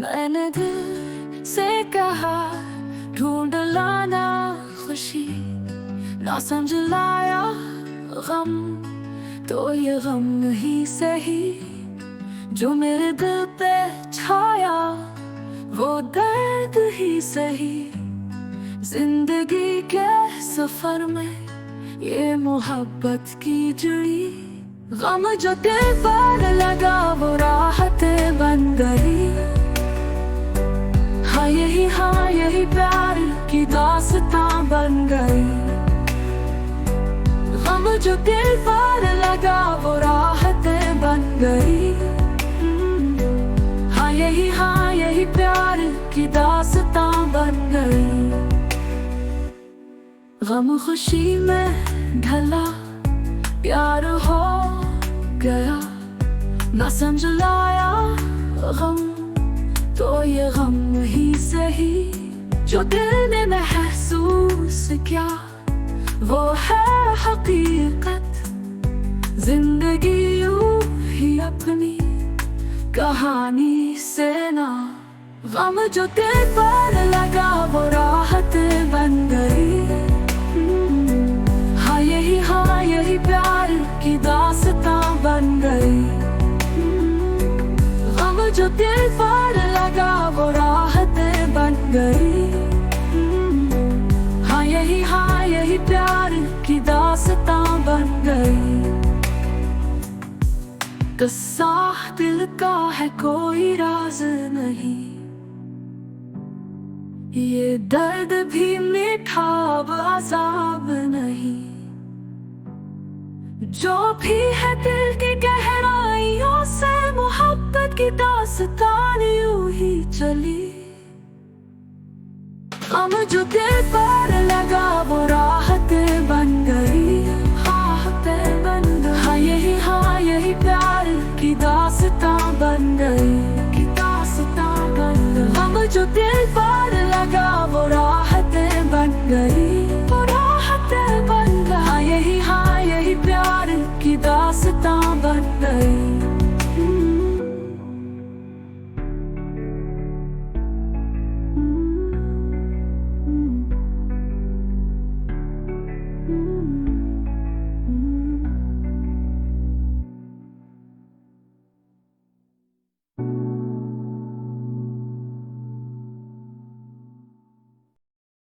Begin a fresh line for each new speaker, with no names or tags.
मैंने दिल से कहा ढूंढ लाना खुशी, ना समझ लाया गम तो ये गम ही सही। जो मेरे दिल पे छाया वो दर्द ही सही। जिंदगी के सफर में ये मोहब्बत की जुड़ी, गम जो दिल पर लगा वो राहतें बन गई। हाँ यही प्यार की दास्तां बन गई। गम जो दिल पर लगा वो राहतें बन गई। हाँ यही प्यार की दास्तां बन गई। गम खुशी में ढला प्यार हो गया, ना समझ लाया गम तो ये गम ही सही। जो दिल ने महसूस किया वो है हकीकत। जिंदगी यूं ही अपनी कहानी से ना, गम जो दिल पर लगा वो राहत बन गई। हाँ यही प्यार की दास्तां बन गई। गम जो दिल पर लगा वो राहत बन गई। हाँ यही प्यार की दास्तां बन गई। किस्सा दिल का है कोई राज नहीं, ये दर्द भी मीठा अब अज़ाब नहीं। जो भी है दिल की गहराइयों से मोहब्बत की दास्तान यूं ही चली। गम जो दिल पर